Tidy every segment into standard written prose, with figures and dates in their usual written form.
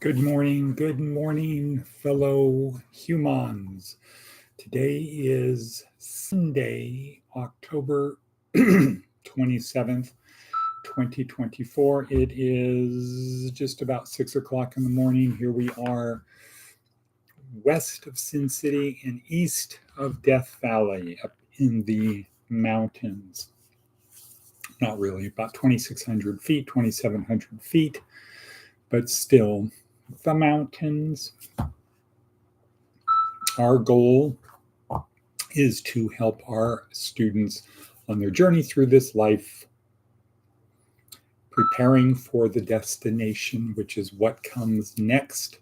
Good morning, fellow humans. Today is Sunday, October 27th, 2024. It is just about 6 o'clock in the morning. Here we are west of Sin City and east of Death Valley up in the mountains. Not really, about 2,600 feet, 2,700 feet, but still the mountains. Our goal is to help our students on their journey through this life, preparing for the destination, which is what comes next.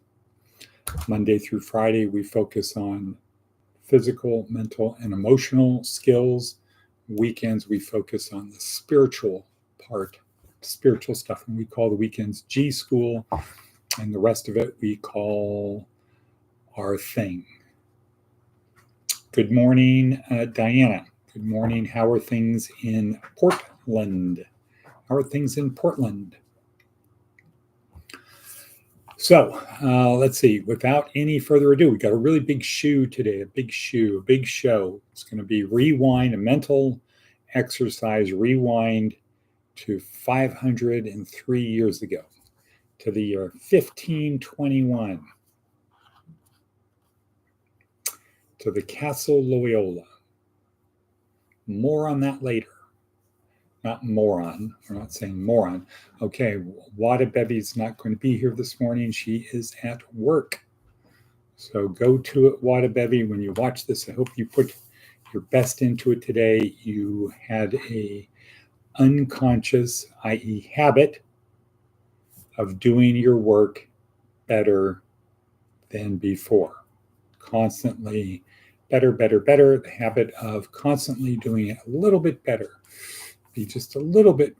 Monday through Friday, we focus on physical, mental, and emotional skills. Weekends, we focus on the spiritual part, spiritual stuff, and we call the weekends G.school, and the rest of it we call our thing. Good morning, Diana. Good morning. How are things in Portland? How are things in Portland? So let's see. Without any further ado, we got a really big show today, a big show. It's going to be rewind, a mental exercise, rewind to 503 years ago, to the year 1521. To the Castle Loyola. More on that later. Not moron. We're not saying moron. Okay, Wada Bevy's not going to be here this morning. She is at work. So go to it, Wada Bevy. When you watch this, I hope you put your best into it today. You had a unconscious, i.e. habit, of doing your work better than before. Constantly better. The habit of constantly doing it a little bit better. Be just a little bit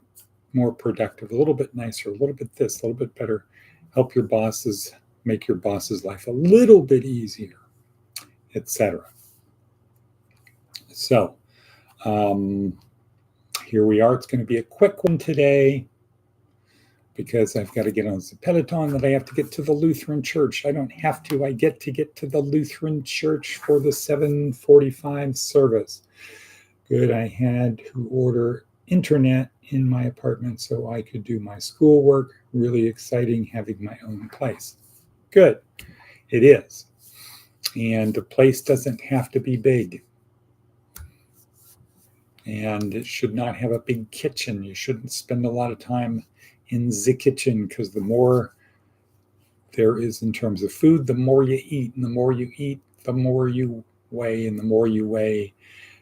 more productive, a little bit nicer, a little bit this, a little bit better. Help your bosses, make your boss's life a little bit easier, etc. So here we are. It's going to be a quick one today because I've got to get on the peloton that I have to get to the Lutheran church. I don't have to. I get to the Lutheran church for the 7:45 service. Good. I had to order internet in my apartment so I could do my schoolwork. Really exciting having my own place. Good. It is. And the place doesn't have to be big. And it should not have a big kitchen. You shouldn't spend a lot of time in the kitchen, because the more there is in terms of food, the more you eat, and the more you eat, the more you weigh, and the more you weigh,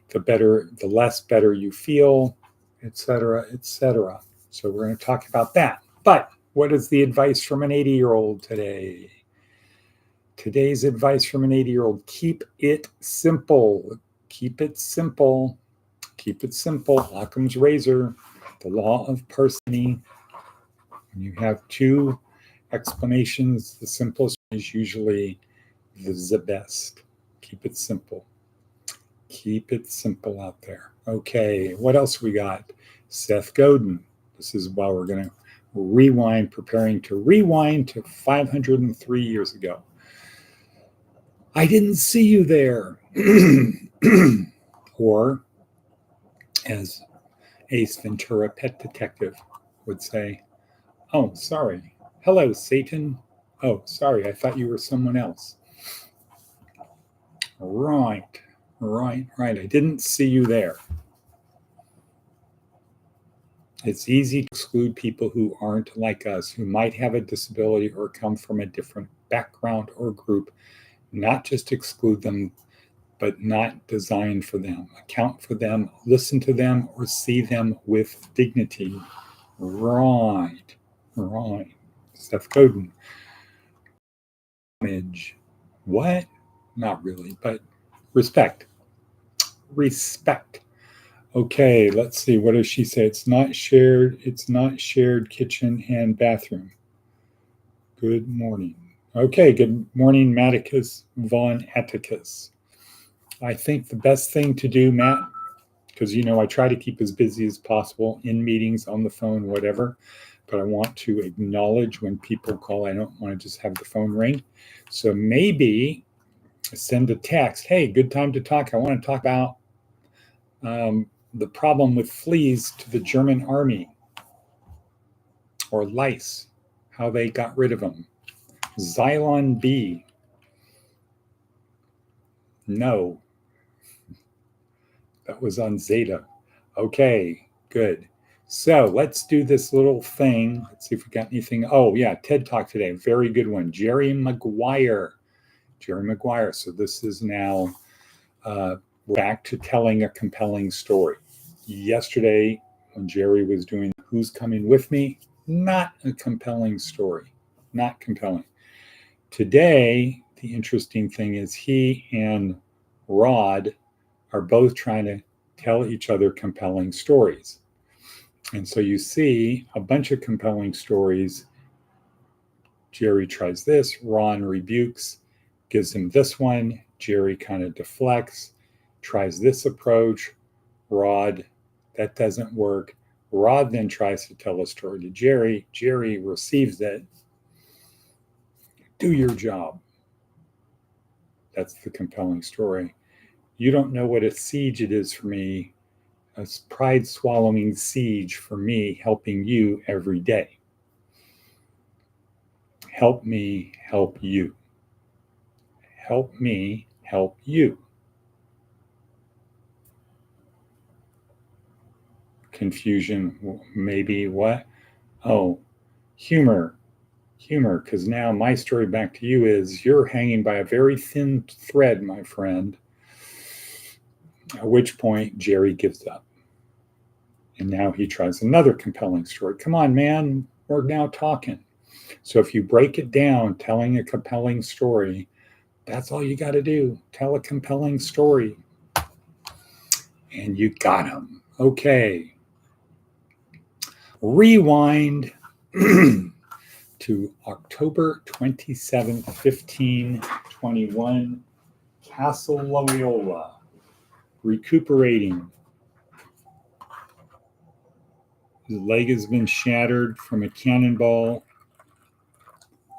the less better you feel, etc., etc. So we're going to talk about that. But what is the advice from an 80-year-old today? Today's advice from an 80-year-old: keep it simple. Keep it simple. Keep it simple. Occam's razor, the law of parsimony. When you have two explanations, the simplest is usually the best. Keep it simple. Keep it simple out there. Okay, what else we got? Seth Godin. This is why we're going to rewind, preparing to rewind to 503 years ago. I didn't see you there. Or, as Ace Ventura, Pet Detective, would say, oh, sorry. Hello, Satan. Oh, sorry. I thought you were someone else. Right. I didn't see you there. It's easy to exclude people who aren't like us, who might have a disability or come from a different background or group. Not just exclude them, but not design for them. Account for them, listen to them, or see them with dignity. Right. Seth Godin. Image. What? Not really, but respect. Okay, let's see. What does she say? It's not shared kitchen and bathroom. Good morning. Okay, good morning, Matticus von Atticus. I think the best thing to do, Matt, because, I try to keep as busy as possible in meetings, on the phone, whatever. But I want to acknowledge when people call. I don't want to just have the phone ring. So maybe send a text. Hey, good time to talk. I want to talk about the problem with fleas to the German army, or lice, how they got rid of them. Xylon B. No, that was on Zeta. Okay, good. So let's do this little thing. Let's see if we got anything. Oh, yeah, TED Talk today. Very good one. Jerry Maguire. So this is now back to telling a compelling story. Yesterday, when Jerry was doing Who's Coming With Me, not a compelling story. Not compelling. Today, the interesting thing is he and Rod are both trying to tell each other compelling stories. And so you see a bunch of compelling stories. Jerry tries this, Ron rebukes, gives him this one. Jerry kind of deflects, tries this approach. Rod, that doesn't work. Rod then tries to tell a story to Jerry. Jerry receives it. Do your job. That's the compelling story. You don't know what a siege it is for me, a pride-swallowing siege for me, helping you every day. Help me help you. Help me help you. Confusion, maybe what? Oh, humor, because now my story back to you is you're hanging by a very thin thread, my friend. At which point Jerry gives up. And now he tries another compelling story. Come on, man, we're now talking. So if you break it down, telling a compelling story, that's all you got to do. Tell a compelling story. And you got him. Okay. Rewind to October 27th, 1521, Castle Loyola, recuperating. His leg has been shattered from a cannonball,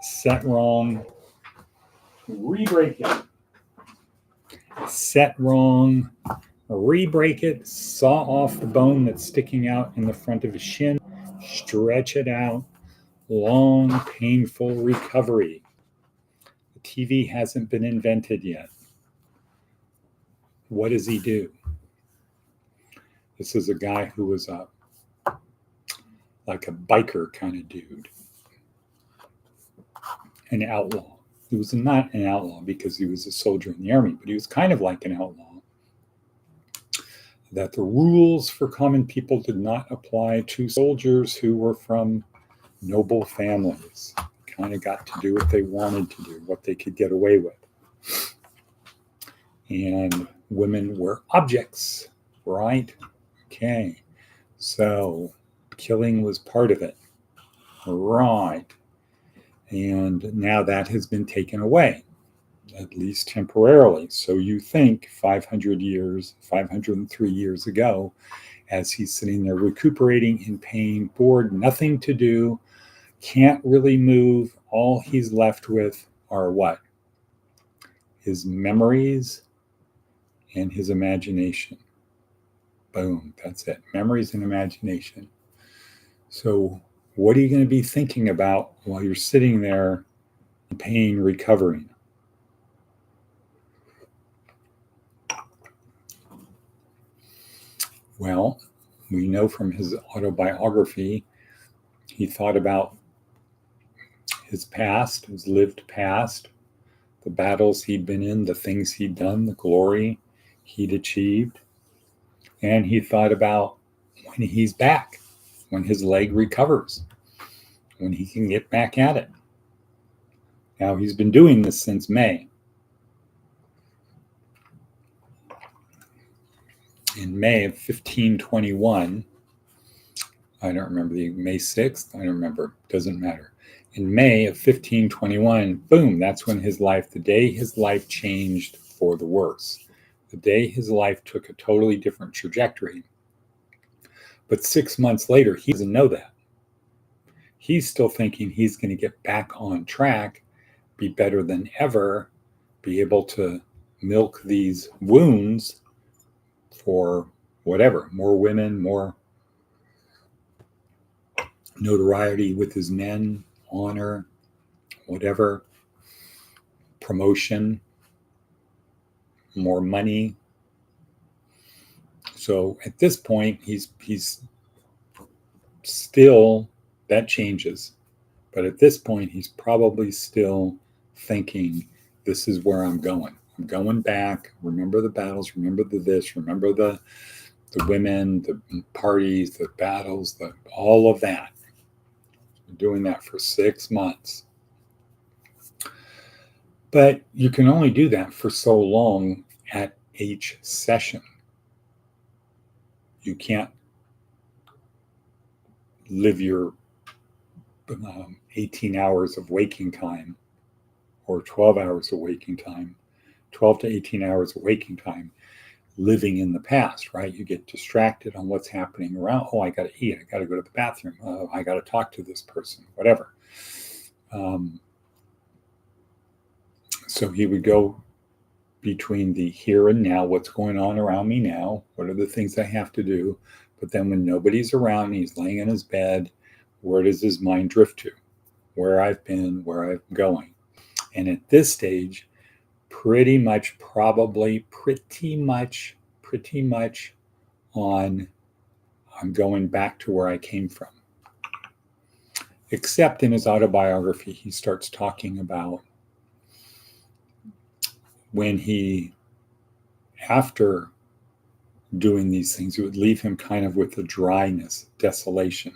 set wrong, re-break it, set wrong, re-break it, saw off the bone that's sticking out in the front of his shin, stretch it out, long, painful recovery. The TV hasn't been invented yet. What does he do? This is a guy who was like a biker kind of dude, an outlaw. He was not an outlaw because he was a soldier in the army, but he was kind of like an outlaw. That the rules for common people did not apply to soldiers who were from noble families. Kind of got to do what they wanted to do, what they could get away with. And women were objects, right? Okay. So killing was part of it. Right. And now that has been taken away, at least temporarily. So you think 503 years ago, as he's sitting there recuperating in pain, bored, nothing to do, can't really move, all he's left with are what? His memories and his imagination. Boom, that's it. Memories and imagination. So what are you going to be thinking about while you're sitting there in pain, recovering? Well, we know from his autobiography, he thought about his past, his lived past, the battles he'd been in, the things he'd done, the glory he'd achieved. And he thought about when he's back, when his leg recovers, when he can get back at it. Now, he's been doing this since May. In May of 1521, I don't remember the May 6th, I don't remember, doesn't matter. In May of 1521, boom, that's when his life, the day his life changed for the worse. the day his life took a totally different trajectory. But 6 months later, he doesn't know that. He's still thinking he's going to get back on track, be better than ever, be able to milk these wounds for whatever, more women, more notoriety with his men, honor, whatever, promotion, more money. So at this point, he's still, that changes, but at this point, he's probably still thinking, this is where I'm going. I'm going back. Remember the battles, remember the this, remember the women, the parties, the battles, all of that. Been doing that for 6 months. But you can only do that for so long at each session. You can't live your 18 hours of waking time or 12 hours of waking time, 12 to 18 hours of waking time, living in the past, right? You get distracted on what's happening around. Oh, I got to eat. I got to go to the bathroom. Oh, I got to talk to this person, whatever. So he would go between the here and now, what's going on around me now, what are the things I have to do. But then when nobody's around me, he's laying in his bed, where does his mind drift to? Where I've been, where I'm going. And at this stage, pretty much on, I'm going back to where I came from. Except in his autobiography, he starts talking about when he, after doing these things, it would leave him kind of with a dryness, desolation,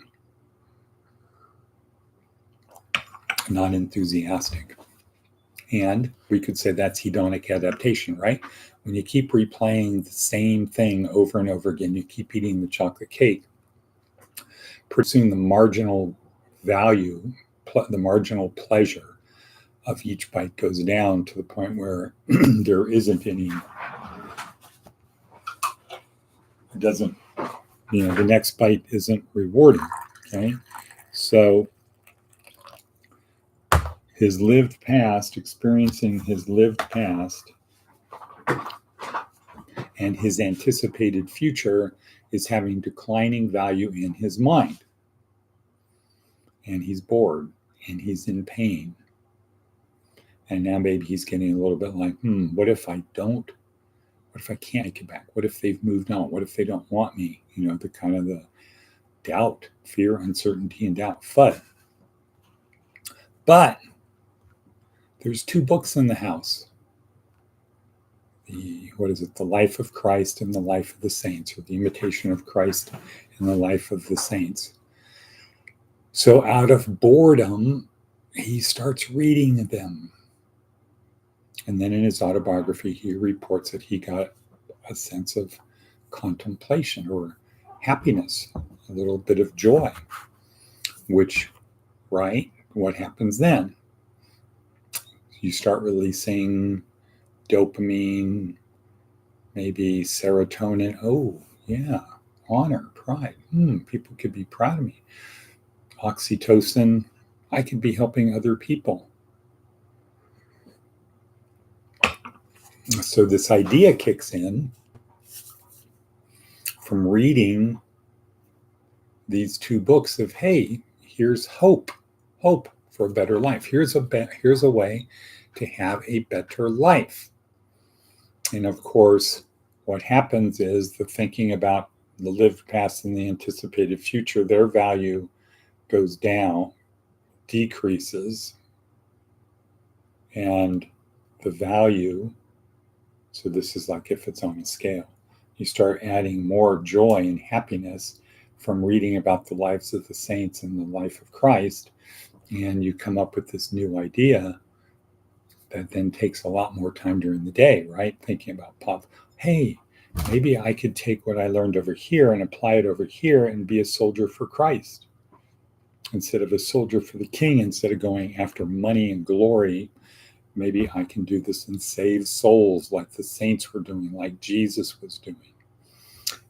not enthusiastic. And we could say that's hedonic adaptation, right? When you keep replaying the same thing over and over again, you keep eating the chocolate cake, pursuing the marginal value, the marginal pleasure of each bite goes down to the point where there isn't any, it doesn't, the next bite isn't rewarding, okay? So his lived past, experiencing his lived past and his anticipated future is having declining value in his mind. And he's bored and he's in pain. And now maybe he's getting a little bit like, what if I don't? What if I can't make it back? What if they've moved on? What if they don't want me? The kind of the doubt, fear, uncertainty, and doubt. But there's 2 books in the house. The Life of Christ and the Life of the Saints, or the Imitation of Christ and the Life of the Saints. So out of boredom, he starts reading them. And then in his autobiography, he reports that he got a sense of contemplation or happiness, a little bit of joy, which, right, what happens then? You start releasing dopamine, maybe serotonin. Oh, yeah, honor, pride. People could be proud of me. Oxytocin, I could be helping other people. So this idea kicks in from reading these 2 books of, hey, here's hope for a better life. Here's a way to have a better life. And of course, what happens is the thinking about the lived past and the anticipated future, their value goes down, decreases, and the value, so this is like if it's on a scale, you start adding more joy and happiness from reading about the lives of the saints and the life of Christ, and you come up with this new idea that then takes a lot more time during the day, right? Thinking about, hey, maybe I could take what I learned over here and apply it over here and be a soldier for Christ instead of a soldier for the king, instead of going after money and glory, maybe I can do this and save souls like the saints were doing, like Jesus was doing.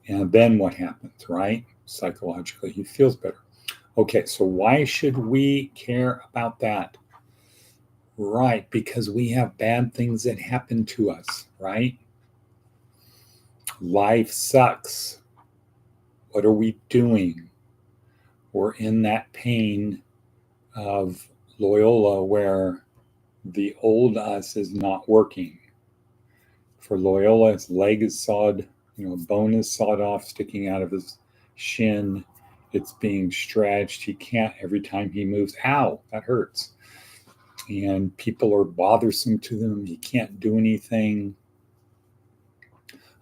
And then what happens, right? Psychologically, he feels better. Okay, so why should we care about that? Right, because we have bad things that happen to us, right? Life sucks. What are we doing? We're in that pain of Loyola where the old us is not working. For Loyola, his leg is sawed, a bone is sawed off, sticking out of his shin. It's being stretched. He can't, every time he moves, ow, that hurts. And people are bothersome to them. He can't do anything.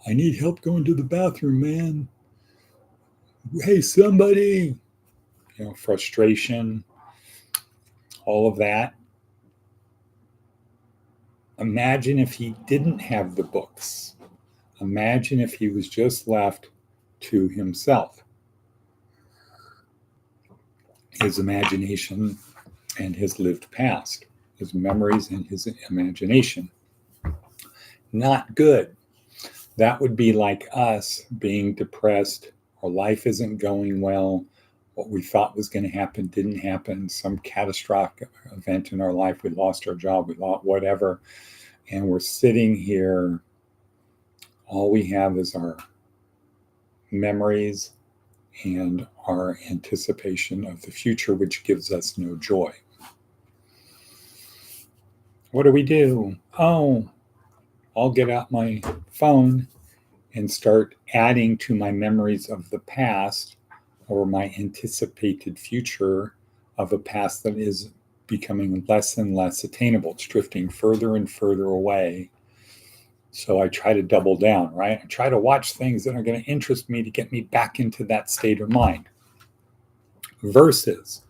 I need help going to the bathroom, man. Hey, somebody. Frustration, all of that. Imagine if he didn't have the books. Imagine if he was just left to himself, his imagination and his lived past, his memories and his imagination. Not good. That would be like us being depressed. Our life isn't going well. What we thought was going to happen didn't happen. Some catastrophic event in our life. We lost our job. We lost whatever. And we're sitting here. All we have is our memories and our anticipation of the future, which gives us no joy. What do? Oh, I'll get out my phone and start adding to my memories of the past or my anticipated future of a past that is becoming less and less attainable. It's drifting further and further away. So I try to double down, right? I try to watch things that are going to interest me to get me back into that state of mind. Versus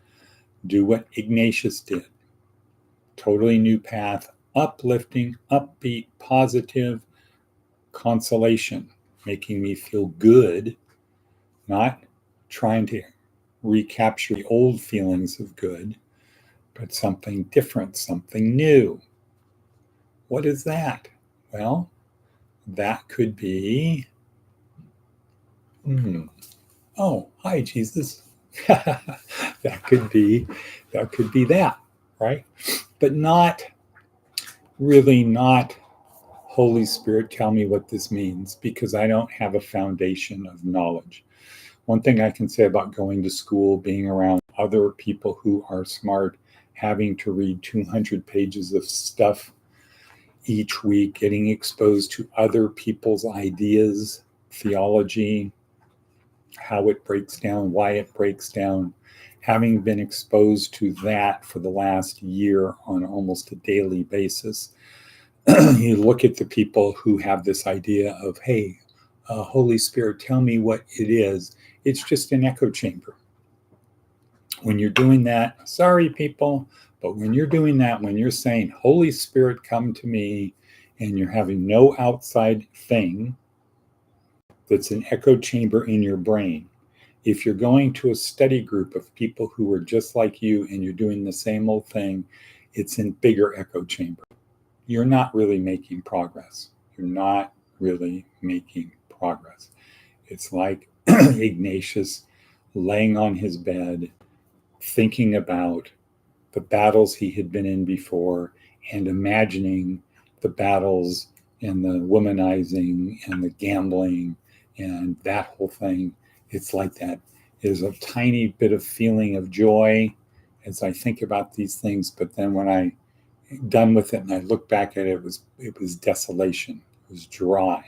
do what Ignatius did. Totally new path, uplifting, upbeat, positive, consolation, making me feel good, not trying to recapture the old feelings of good, but something different, something new. What is that? Well, that could be, oh, hi, Jesus. that could be that, right? But not Holy Spirit, tell me what this means, because I don't have a foundation of knowledge. One thing I can say about going to school, being around other people who are smart, having to read 200 pages of stuff each week, getting exposed to other people's ideas, theology, how it breaks down, why it breaks down, having been exposed to that for the last year on almost a daily basis. You look at the people who have this idea of, hey, Holy Spirit, tell me what it is. It's just an echo chamber. When you're doing that, sorry, people, but when you're doing that, when you're saying, Holy Spirit, come to me, and you're having no outside thing that's an echo chamber in your brain, if you're going to a study group of people who are just like you and you're doing the same old thing, it's in bigger echo chamber. You're not really making progress. You're not really making progress. It's like Ignatius laying on his bed, thinking about the battles he had been in before and imagining the battles and the womanizing and the gambling and that whole thing. It's like that. There's a tiny bit of feeling of joy as I think about these things, but then when I'm done with it and I look back at it, it was desolation. It was dry.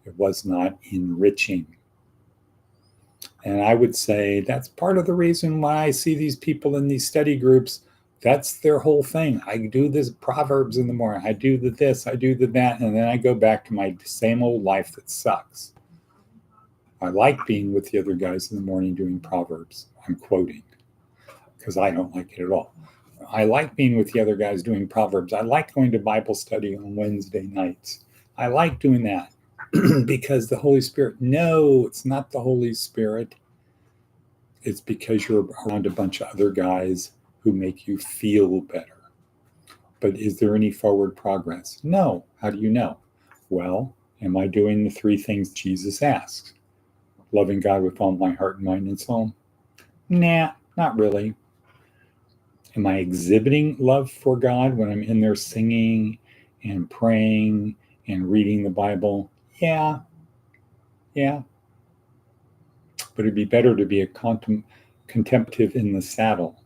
It was not enriching. And I would say that's part of the reason why I see these people in these study groups. That's their whole thing. I do this Proverbs in the morning. I do the this, I do the that, and then I go back to my same old life that sucks. I like being with the other guys in the morning doing Proverbs. I'm quoting because I don't like it at all. I like being with the other guys doing Proverbs. I like going to Bible study on Wednesday nights. I like doing that because the Holy Spirit, no, it's not the Holy Spirit. It's because you're around a bunch of other guys who make you feel better. But is there any forward progress? No. How do you know? Well, am I doing the 3 things Jesus asks? Loving God with all my heart, mind, and soul? Nah, not really. Am I exhibiting love for God when I'm in there singing and praying and reading the Bible? Yeah. But it'd be better to be a contemplative in the saddle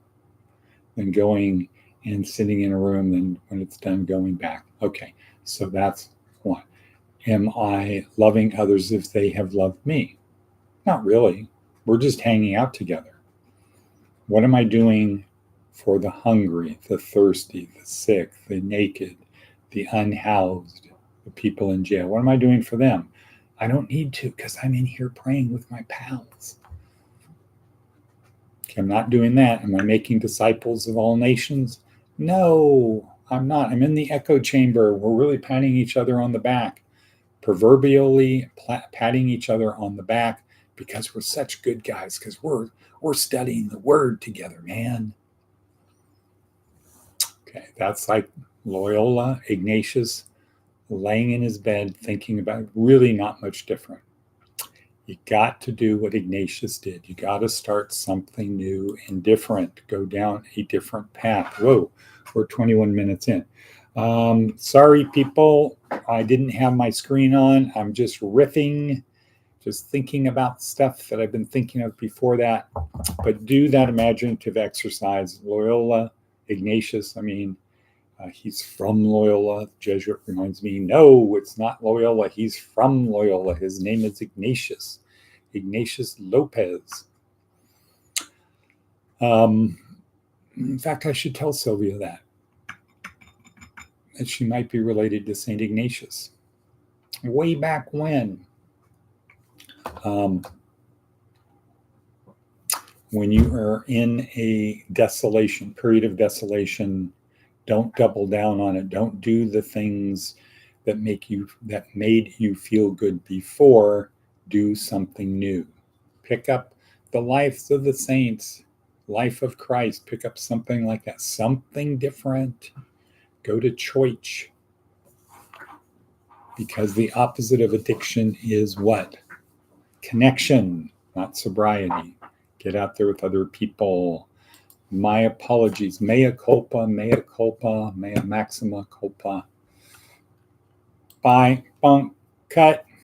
than going and sitting in a room than when it's done going back. Okay, so that's one. Am I loving others if they have loved me? Not really. We're just hanging out together. What am I doing for the hungry, the thirsty, the sick, the naked, the unhoused, the people in jail? What am I doing for them? I don't need to because I'm in here praying with my pals. Okay, I'm not doing that. Am I making disciples of all nations? No, I'm not. I'm in the echo chamber. We're really patting each other on the back, proverbially patting each other on the back because we're such good guys, because we're studying the word together, man. Okay, that's like Loyola, Ignatius, laying in his bed thinking about it. Really not much different. You got to do what Ignatius did. You got to start something new and different. Go down a different path. Whoa, we're 21 minutes in. Sorry, people. I didn't have my screen on. I'm just riffing, just thinking about stuff that I've been thinking of before that. But do that imaginative exercise. Loyola, Ignatius, he's from Loyola. The Jesuit reminds me, no, it's not Loyola. He's from Loyola. His name is Ignatius Lopez. In fact, I should tell Sylvia that she might be related to St. Ignatius. Way back when you are in a period of desolation, don't double down on it. Don't do the things that made you feel good before. Do something new. Pick up the lives of the saints, life of Christ. Pick up something like that, something different. Go to church. Because the opposite of addiction is what? Connection, not sobriety. Get out there with other people. My apologies. Mea culpa, mea culpa, mea maxima culpa. Bye. Bunk. Cut.